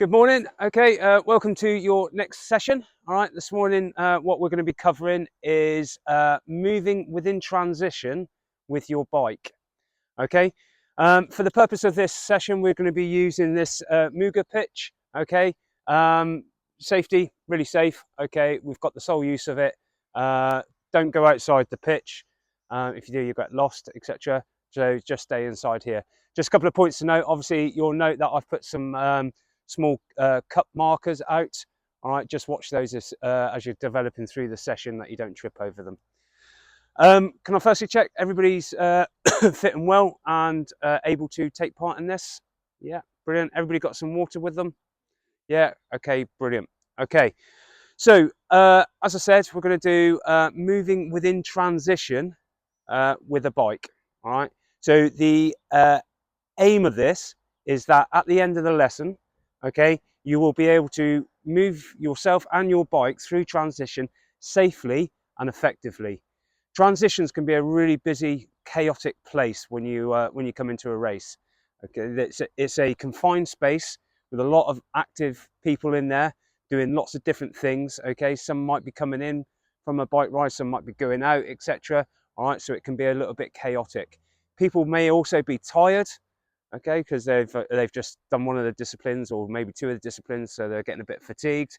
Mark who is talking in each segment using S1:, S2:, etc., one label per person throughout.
S1: Good morning. Okay, welcome to your next session. All right, this morning what we're going to be covering is moving within transition with your bike. Okay, for the purpose of this session, we're going to be using this Muga pitch. Okay, safety, really safe. Okay, we've got the sole use of it. Don't go outside the pitch. If you do, you get lost, etc. So just stay inside here. Just a couple of points to note. Obviously, you'll note that I've put some small cup markers out. All right, just watch those as you're developing through the session that you don't trip over them. Can I firstly check everybody's fitting well and able to take part in this? Yeah, brilliant. Everybody got some water with them? Yeah, okay, brilliant. Okay, so as I said, we're going to do moving within transition with a bike. All right, so the aim of this is that at the end of the lesson, okay, you will be able to move yourself and your bike through transition safely and effectively. Transitions can be a really busy, chaotic place when you come into a race. Okay, it's a confined space with a lot of active people in there doing lots of different things. Okay, some might be coming in from a bike ride, some might be going out, etc. All right, so it can be a little bit chaotic. People may also be tired, okay, because they've just done one of the disciplines or maybe two of the disciplines, so they're getting a bit fatigued.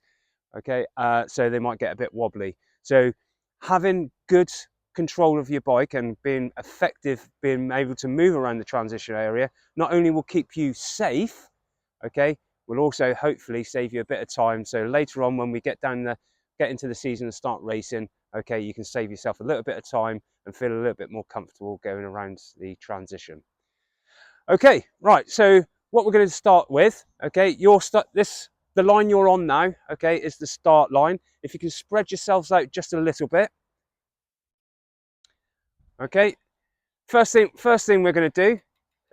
S1: Okay, so they might get a bit wobbly. So having good control of your bike and being effective, being able to move around the transition area, not only will keep you safe, okay, will also hopefully save you a bit of time. So later on, when we get into the season and start racing, okay, you can save yourself a little bit of time and feel a little bit more comfortable going around the transition. Okay, right, so what we're going to start with, okay, the line you're on now, okay, is the start line. If you can spread yourselves out just a little bit. Okay, first thing we're going to do,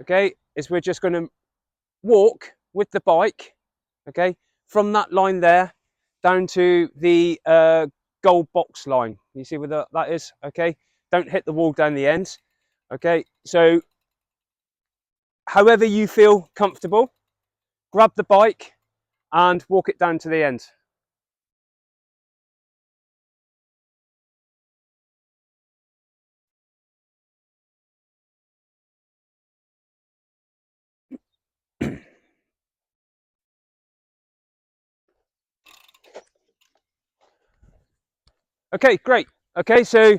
S1: okay, is we're just going to walk with the bike, okay, from that line there down to the gold box line. You see where that is? Okay, don't hit the wall down the end. Okay, so however you feel comfortable, grab the bike and walk it down to the end. Okay, great. Okay, so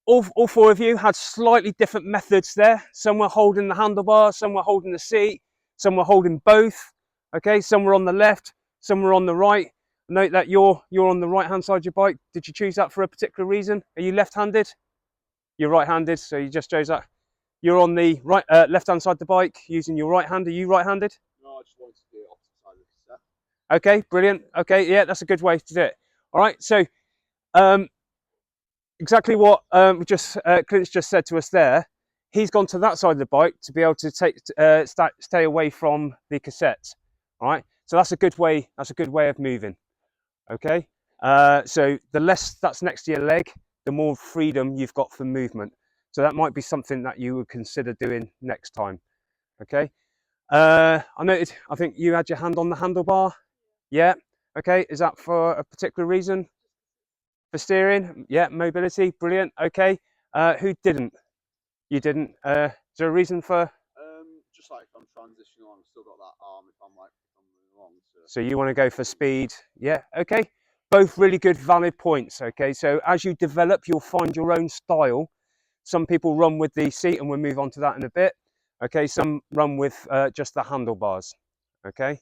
S1: all four of you had slightly different methods there. Some were holding the handlebar, some were holding the seat, some were holding both. Okay, some were on the left, some were on the right. Note that you're on the right hand side of your bike. Did you choose that for a particular reason? Are you left-handed? You're right-handed, so you just chose that. You're on the right, left-hand side of the bike using your right hand. Are you right-handed?
S2: No, I just wanted to do it opposite side of the set.
S1: Okay, brilliant. Okay, yeah, that's a good way to do it. All right, so exactly what Clint's just said to us there. He's gone to that side of the bike to be able to stay away from the cassette. All right, so that's a good way. That's a good way of moving. Okay, so the less that's next to your leg, the more freedom you've got for movement. So that might be something that you would consider doing next time. Okay, I noted. I think you had your hand on the handlebar. Yeah. Okay, is that for a particular reason? For steering? Yeah, mobility, brilliant. Okay, who didn't? You didn't. Is there a reason for?
S2: Just like if I'm transitioning on, I've still got that arm if I'm moving along.
S1: So you want to go for speed? Yeah. Okay. Both really good, valid points. Okay. So as you develop, you'll find your own style. Some people run with the seat, and we'll move on to that in a bit. Okay. Some run with just the handlebars. Okay.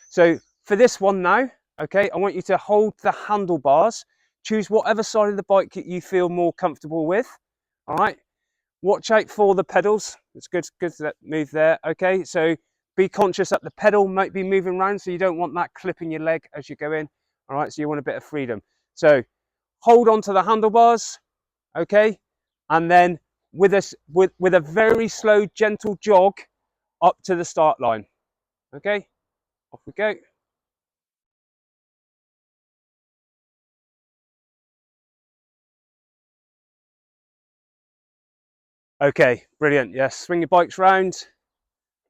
S1: So for this one now, okay, I want you to hold the handlebars. Choose whatever side of the bike you feel more comfortable with. All right. Watch out for the pedals. It's good that move there. Okay, so be conscious that the pedal might be moving around, so you don't want that clipping your leg as you go in. All right, so you want a bit of freedom. So hold on to the handlebars, okay, and then with a very slow, gentle jog up to the start line. Okay, off we go. Okay, brilliant. Yes, swing your bikes round.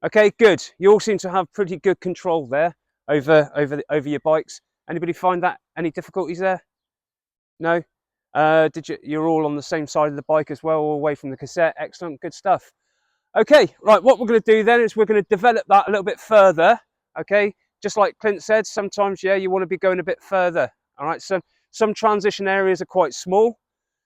S1: Okay, good. You all seem to have pretty good control there. over your bikes. Anybody find that any difficulties there? No. You're all on the same side of the bike as well, all away from the cassette. Excellent, good stuff. Okay, right. What we're going to do then is we're going to develop that a little bit further. Okay, just like Clint said, sometimes you want to be going a bit further. All right. Some transition areas are quite small.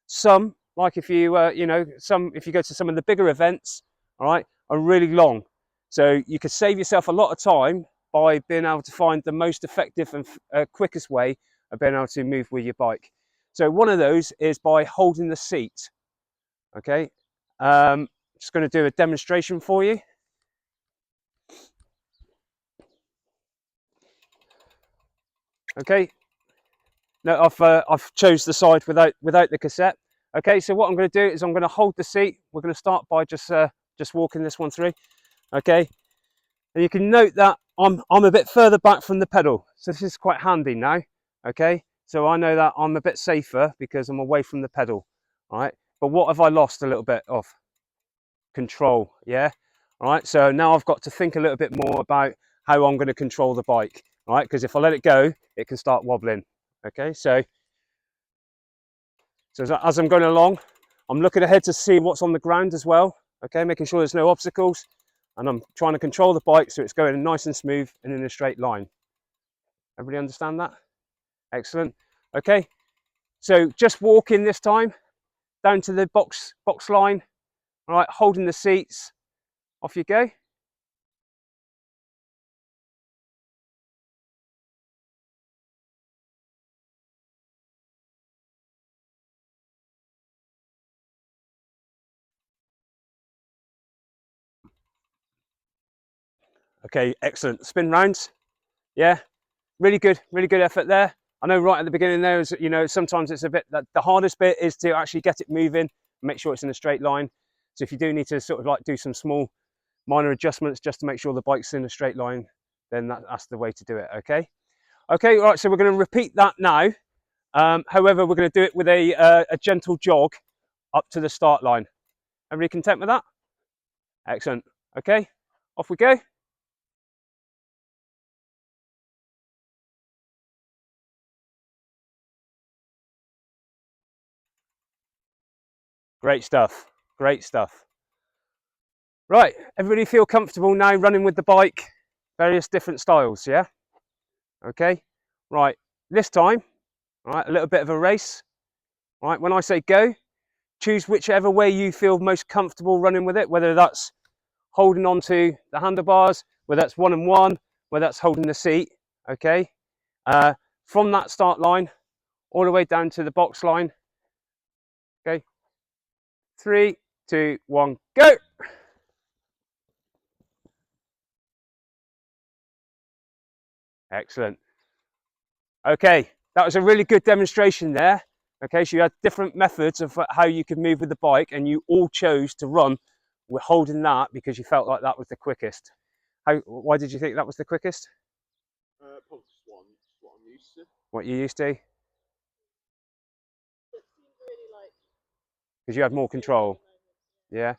S1: Some, like if you if you go to some of the bigger events, all right, are really long. So you could save yourself a lot of time by being able to find the most effective and quickest way of being able to move with your bike. So one of those is by holding the seat. Okay, just going to do a demonstration for you. Okay, no, I've chose the side without the cassette. Okay, so what I'm going to do is I'm going to hold the seat. We're going to start by just walking this one through. Okay, and you can note that I'm a bit further back from the pedal, so this is quite handy now. Okay, so I know that I'm a bit safer because I'm away from the pedal. All right, but what have I lost a little bit of? Control. Yeah. All right, so now I've got to think a little bit more about how I'm going to control the bike. All right, because if I let it go, it can start wobbling. Okay, so as I'm going along, I'm looking ahead to see what's on the ground as well. Okay, making sure there's no obstacles, and I'm trying to control the bike so it's going nice and smooth and in a straight line. Everybody understand that? Excellent. Okay, so just walking this time down to the box line. All right, holding the seats. Off you go. Okay, excellent. Spin rounds. Yeah, really good effort there. I know right at the beginning there is, sometimes it's a bit, the hardest bit is to actually get it moving, make sure it's in a straight line. So if you do need to sort of like do some small minor adjustments just to make sure the bike's in a straight line, then that's the way to do it. Okay, right, so we're going to repeat that now. However, we're going to do it with a gentle jog up to the start line. Everybody content with that? Excellent. Okay, off we go. Great stuff. Great stuff. Right, everybody feel comfortable now running with the bike, various different styles, yeah? Okay, right, this time, right, a little bit of a race. Right, when I say go, choose whichever way you feel most comfortable running with it, whether that's holding onto the handlebars, whether that's one and one, whether that's holding the seat, okay? From that start line, all the way down to the box line, okay? 3, 2, 1, go! Excellent. Okay, that was a really good demonstration there. Okay, so you had different methods of how you could move with the bike, and you all chose to run with holding that because you felt like that was the quickest. Why did you think that was the quickest?
S2: Probably just what I'm used to.
S1: What you used to? Because you had more control. Yeah.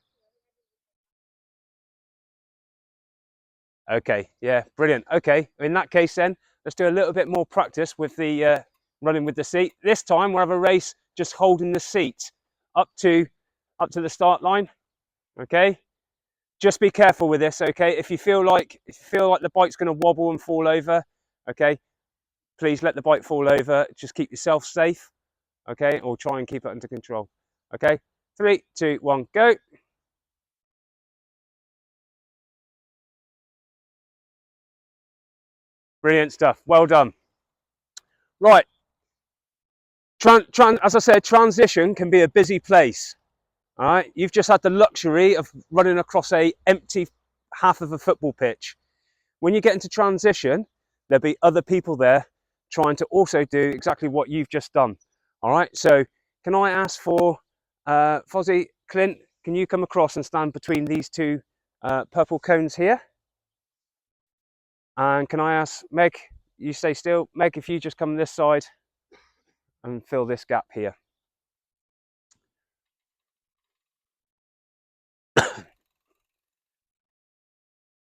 S1: Okay. Yeah. Brilliant. Okay. In that case, then let's do a little bit more practice with the running with the seat. This time we'll have a race just holding the seat up to the start line. Okay. Just be careful with this. Okay. If you feel like the bike's going to wobble and fall over, okay, please let the bike fall over. Just keep yourself safe. Okay, or try and keep it under control. Okay. 3, 2, 1, go. Brilliant stuff. Well done. Right. As I said, transition can be a busy place. All right. You've just had the luxury of running across a empty half of a football pitch. When you get into transition, there'll be other people there trying to also do exactly what you've just done. All right. So can I ask for Fozzie, Clint, can you come across and stand between these two purple cones here? And can I ask Meg, you stay still. Meg, if you just come this side and fill this gap here.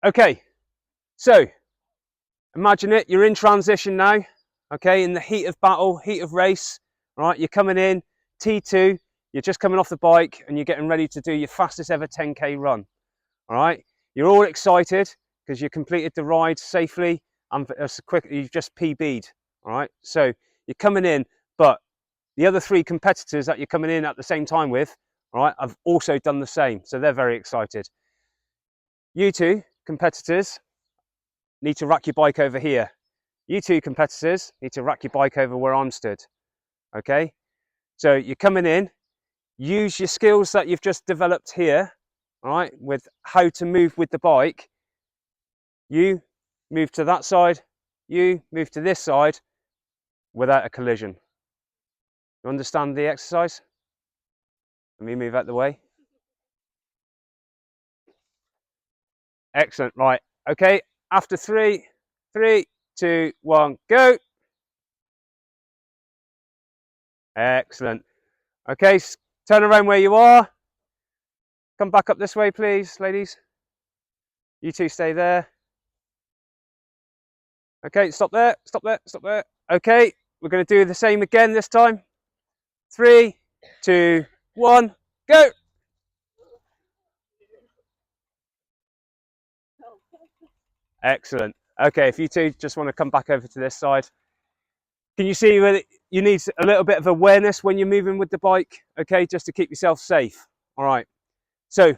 S1: Okay, so Imagine it, you're in transition now, okay, in the heat of battle, heat of race, right? You're coming in, T2, you're just coming off the bike and you're getting ready to do your fastest ever 10K run, all right? You're all excited because you completed the ride safely and as quick, you've just PB'd, all right? So you're coming in, but the other 3 competitors that you're coming in at the same time with, all right, have also done the same, so they're very excited. You 2 competitors need to rack your bike over here. You 2 competitors need to rack your bike over where I'm stood, okay? So you're coming in, use your skills that you've just developed here, all right, with how to move with the bike. You move to that side, you move to this side without a collision. You understand the exercise? Let me move out the way. Excellent, right, okay, after 3, 3, 2, 1, go. Excellent. Okay, turn around where you are. Come back up this way, please, ladies. You 2 stay there. Okay, stop there, stop there, stop there. Okay, we're going to do the same again this time. 3, 2, 1, go. Excellent. Okay, if you 2 just want to come back over to this side. Can you see where you need a little bit of awareness when you're moving with the bike? Okay, just to keep yourself safe. All right. So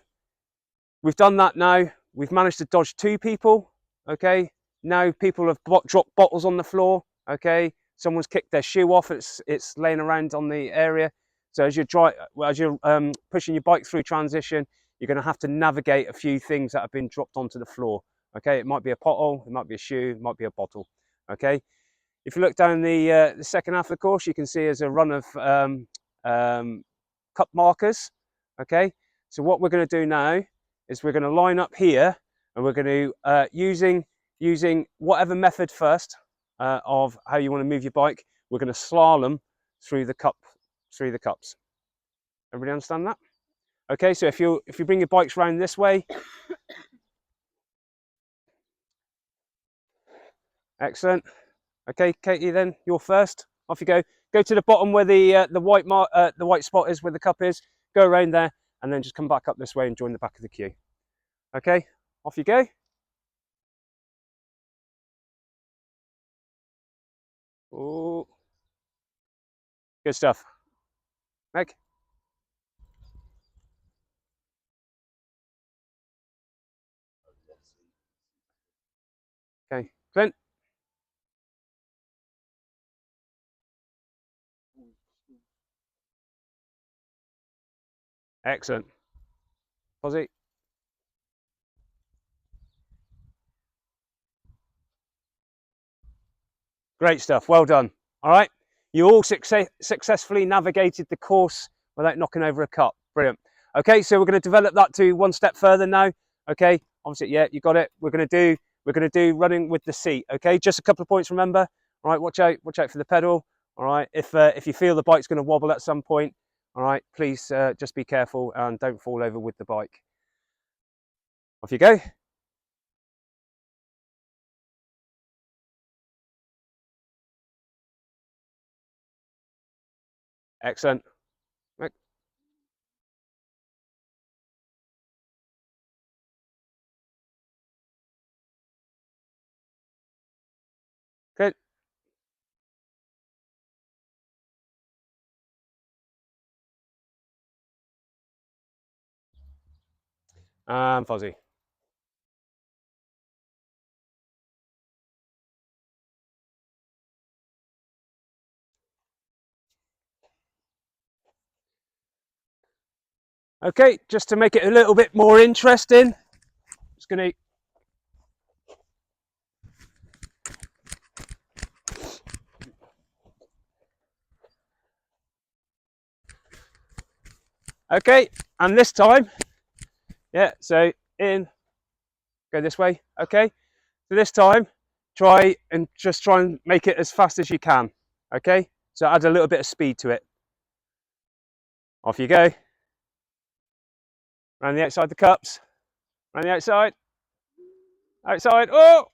S1: we've done that now. We've managed to dodge 2 people. Okay. Now people have dropped bottles on the floor. Okay. Someone's kicked their shoe off. It's laying around on the area. So as you're pushing your bike through transition, you're going to have to navigate a few things that have been dropped onto the floor. Okay. It might be a pothole. It might be a shoe. It might be a bottle. Okay. If you look down the second half of the course, you can see there's a run of cup markers. Okay. So what we're going to do now is we're going to line up here and we're going to using whatever method first of how you want to move your bike, we're going to slalom through the cups. Everybody understand that? Okay, so if you bring your bikes around this way, excellent. Okay, Katie, then you're first. Off you go. Go to the bottom where the white spot is, where the cup is. Go around there, and then just come back up this way and join the back of the queue. Okay, off you go. Oh, good stuff. Meg. Okay, Clint. Excellent. Posy. Great stuff. Well done. All right. You all successfully navigated the course without knocking over a cup. Brilliant. Okay, so we're going to develop that to one step further now. Okay, obviously, yeah, you got it. We're going to do running with the seat. Okay, just a couple of points. Remember, all right. Watch out for the pedal. All right. If you feel the bike's going to wobble at some point, all right, please just be careful and don't fall over with the bike. Off you go. Excellent. Right. Good. And Fozzie. Okay, just to make it a little bit more interesting, just going to okay, and this time, yeah, so in, go this way, okay. So this time, try and make it as fast as you can, okay. So add a little bit of speed to it. Off you go. Around the outside the cups, around the outside, oh!